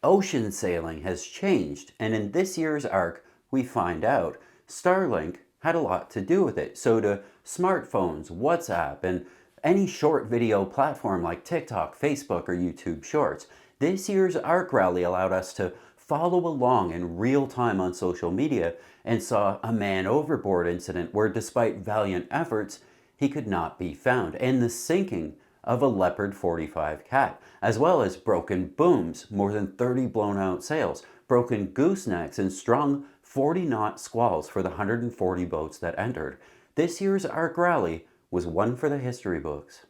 Ocean sailing has changed, and in this year's ARC, we find out Starlink had a lot to do with it. So do smartphones, WhatsApp, and any short video platform like TikTok, Facebook, or YouTube Shorts. This year's ARC rally allowed us to follow along in real time on social media and saw a man overboard incident where, despite valiant efforts, he could not be found, and the sinking of a Leopard 45 cat, as well as broken booms, more than 30 blown out sails, broken goosenecks, and strong 40-knot squalls for the 140 boats that entered. This year's ARC Rally was one for the history books.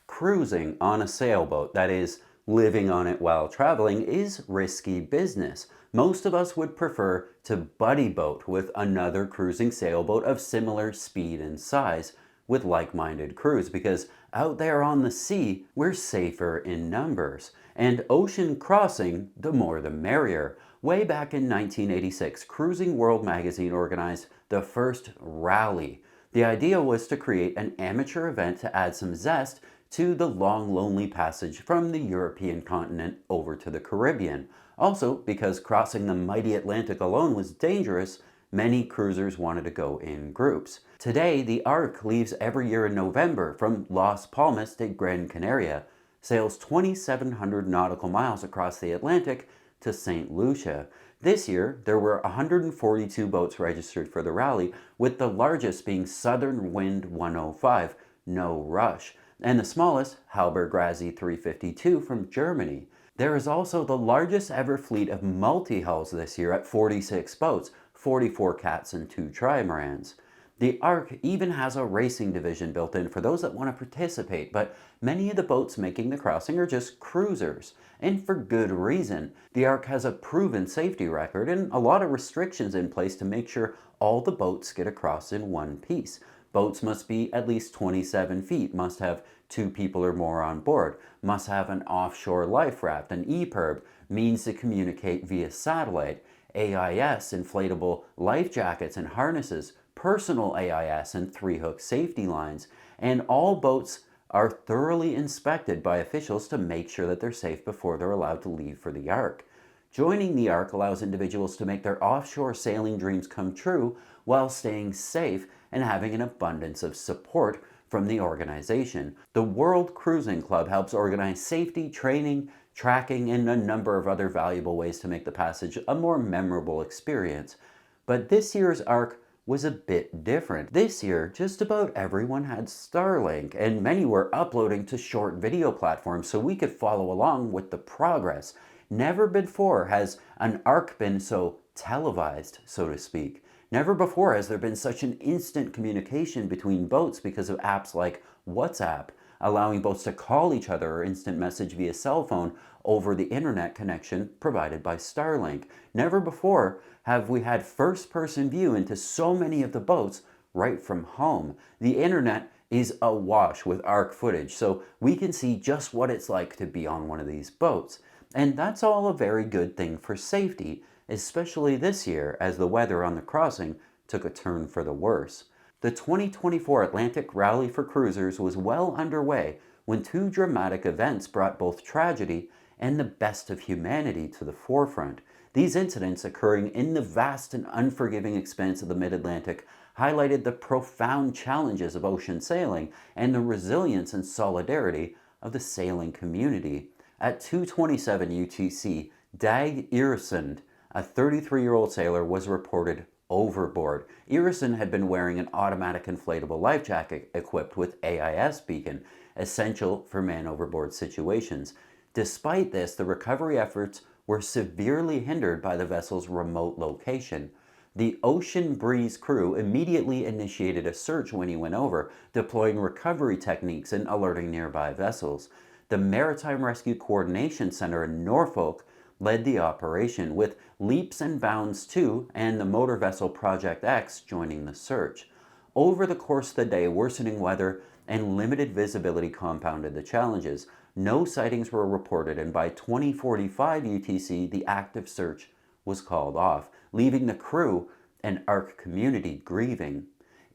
Cruising on a sailboat, that is, living on it while traveling, is risky business. Most of us would prefer to buddy boat with another cruising sailboat of similar speed and size with like-minded crews, because out there on the sea, we're safer in numbers. And ocean crossing, the more the merrier. Way back in 1986, Cruising World magazine organized the first rally. The idea was to create an amateur event to add some zest to the long, lonely passage from the European continent over to the Caribbean. Also, because crossing the mighty Atlantic alone was dangerous, many cruisers wanted to go in groups. Today, the ARC leaves every year in November from Las Palmas de Gran Canaria, sails 2,700 nautical miles across the Atlantic to St. Lucia. This year, there were 142 boats registered for the rally, with the largest being Southern Wind 105, No Rush, and the smallest, Halberg Razy 352 from Germany. There is also the largest ever fleet of multi-hulls this year at 46 boats, 44 cats and 2 trimarans. The ARC even has a racing division built in for those that want to participate, but many of the boats making the crossing are just cruisers. And for good reason. The ARC has a proven safety record and a lot of restrictions in place to make sure all the boats get across in one piece. Boats must be at least 27 feet, must have 2 people or more on board, must have an offshore life raft, an EPIRB, means to communicate via satellite, AIS, inflatable life jackets and harnesses, personal AIS, and 3-hook safety lines. And all boats are thoroughly inspected by officials to make sure that they're safe before they're allowed to leave for the ARC. Joining the ARC allows individuals to make their offshore sailing dreams come true while staying safe and having an abundance of support from the organization. The World Cruising Club helps organize safety, training, tracking, and a number of other valuable ways to make the passage a more memorable experience. But this year's ARC was a bit different. This year, just about everyone had Starlink, and many were uploading to short video platforms so we could follow along with the progress. Never before has an ARC been so televised, so to speak. Never before has there been such an instant communication between boats because of apps like WhatsApp, allowing boats to call each other or instant message via cell phone over the internet connection provided by Starlink. Never before have we had first-person view into so many of the boats right from home. The internet is awash with ARC footage, so we can see just what it's like to be on one of these boats. And that's all a very good thing for safety, especially this year as the weather on the crossing took a turn for the worse. The 2024 Atlantic Rally for Cruisers was well underway when 2 dramatic events brought both tragedy and the best of humanity to the forefront. These incidents, occurring in the vast and unforgiving expanse of the mid-Atlantic, highlighted the profound challenges of ocean sailing and the resilience and solidarity of the sailing community. At 2:27 UTC, Dag Iresund, a 33-year-old sailor, was reported overboard. Iresund had been wearing an automatic inflatable life jacket equipped with AIS beacon, essential for man-overboard situations. Despite this, the recovery efforts were severely hindered by the vessel's remote location. The Ocean Breeze crew immediately initiated a search when he went over, deploying recovery techniques and alerting nearby vessels. The Maritime Rescue Coordination Center in Norfolk led the operation, with Leaps and Bounds 2 and the motor vessel Project X joining the search. Over the course of the day, worsening weather and limited visibility compounded the challenges. No sightings were reported, and by 2045 UTC, the active search was called off, leaving the crew and ARC community grieving.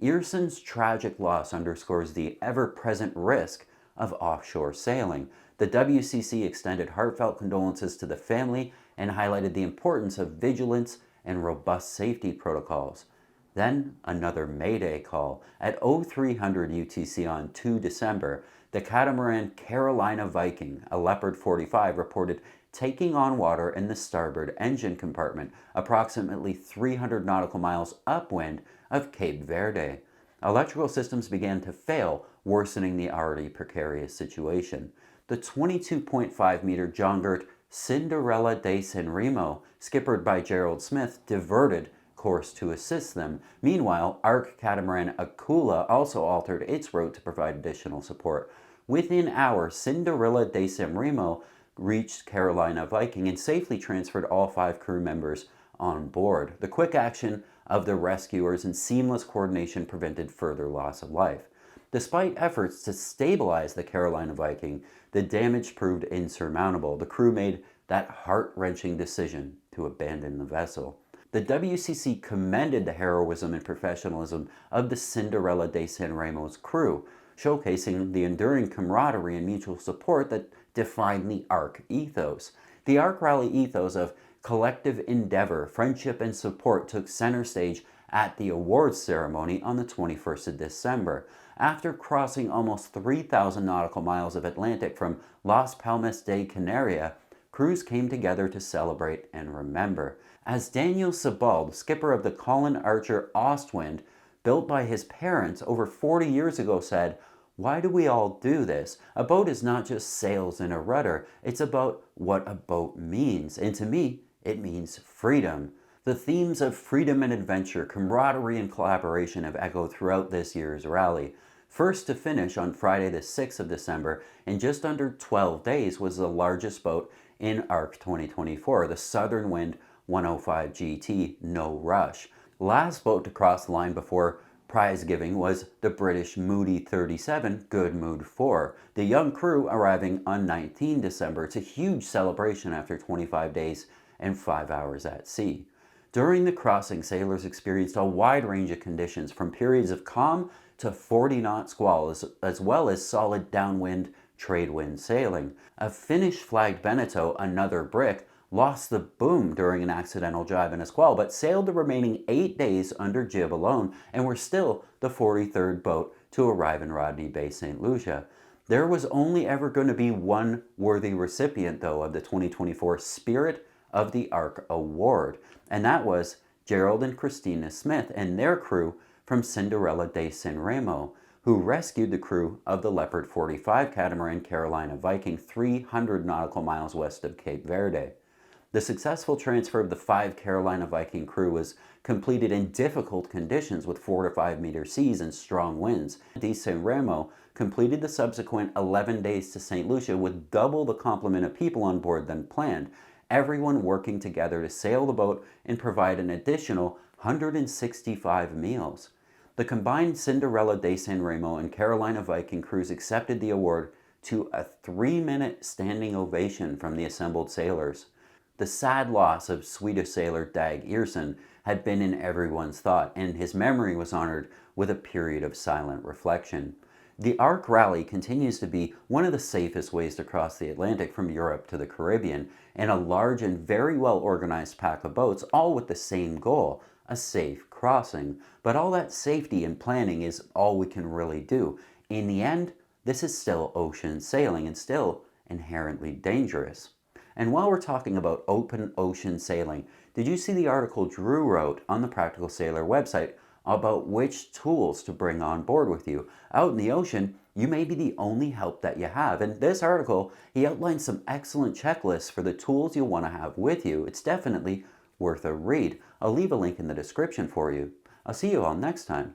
Earson's tragic loss underscores the ever-present risk of offshore sailing. The WCC extended heartfelt condolences to the family and highlighted the importance of vigilance and robust safety protocols. Then another Mayday call. At 0300 UTC on 2 December, the Catamaran Carolina Viking, a Leopard 45, reported taking on water in the starboard engine compartment, approximately 300 nautical miles upwind of Cape Verde. Electrical systems began to fail, worsening the already precarious situation. The 22.5-meter Jongert Cinderella de San Remo, skippered by Gerald Smith, diverted course to assist them. Meanwhile, ARC Catamaran Aquila also altered its route to provide additional support. Within hours, Cinderella de San Remo reached Carolina Viking and safely transferred all 5 crew members on board. The quick action of the rescuers and seamless coordination prevented further loss of life. Despite efforts to stabilize the Carolina Viking, the damage proved insurmountable. The crew made that heart-wrenching decision to abandon the vessel. The WCC commended the heroism and professionalism of the Cinderella de San Remo's crew, showcasing the enduring camaraderie and mutual support that defined the ARC ethos. The ARC Rally ethos of collective endeavor, friendship, and support took center stage at the awards ceremony on the 21st of December. After crossing almost 3,000 nautical miles of Atlantic from Las Palmas de Canaria, crews came together to celebrate and remember. As Daniel Sebald, skipper of the Colin Archer Ostwind, built by his parents over 40 years ago, said, "Why do we all do this? A boat is not just sails and a rudder. It's about what a boat means. And to me, it means freedom." The themes of freedom and adventure, camaraderie and collaboration have echoed throughout this year's rally. First to finish on Friday the 6th of December, in just under 12 days, was the largest boat in ARC 2024, the Southern Wind 105 GT No Rush. Last boat to cross the line before prize giving was the British Moody 37 Good Mood 4. The young crew arriving on 19 December. It's a huge celebration after 25 days and 5 hours at sea. During the crossing, sailors experienced a wide range of conditions, from periods of calm to 40-knot squalls, as well as solid downwind trade wind sailing. A Finnish-flagged Beneteau, another brick, lost the boom during an accidental jibe and a squall, but sailed the remaining 8 days under jib alone and were still the 43rd boat to arrive in Rodney Bay, St. Lucia. There was only ever going to be one worthy recipient, though, of the 2024 Spirit of the Arc Award, and that was Gerald and Christina Smith and their crew from Cinderella de San Remo, who rescued the crew of the Leopard 45 Catamaran Carolina Viking 300 nautical miles west of Cape Verde. The successful transfer of the 5 Carolina Viking crew was completed in difficult conditions with 4 to 5 meter seas and strong winds. De San Remo completed the subsequent 11 days to St. Lucia with double the complement of people on board than planned, everyone working together to sail the boat and provide an additional 165 meals. The combined Cinderella de San Remo and Carolina Viking crews accepted the award to a 3-minute standing ovation from the assembled sailors. The sad loss of Swedish sailor Dag Earson had been in everyone's thought, and his memory was honored with a period of silent reflection. The ARC Rally continues to be one of the safest ways to cross the Atlantic from Europe to the Caribbean, and a large and very well organized pack of boats, all with the same goal, a safe crossing. But all that safety and planning is all we can really do. In the end, this is still ocean sailing and still inherently dangerous. And while we're talking about open ocean sailing, did you see the article Drew wrote on the Practical Sailor website about which tools to bring on board with you? Out in the ocean, you may be the only help that you have. In this article, he outlines some excellent checklists for the tools you'll want to have with you. It's definitely worth a read. I'll leave a link in the description for you. I'll see you all next time.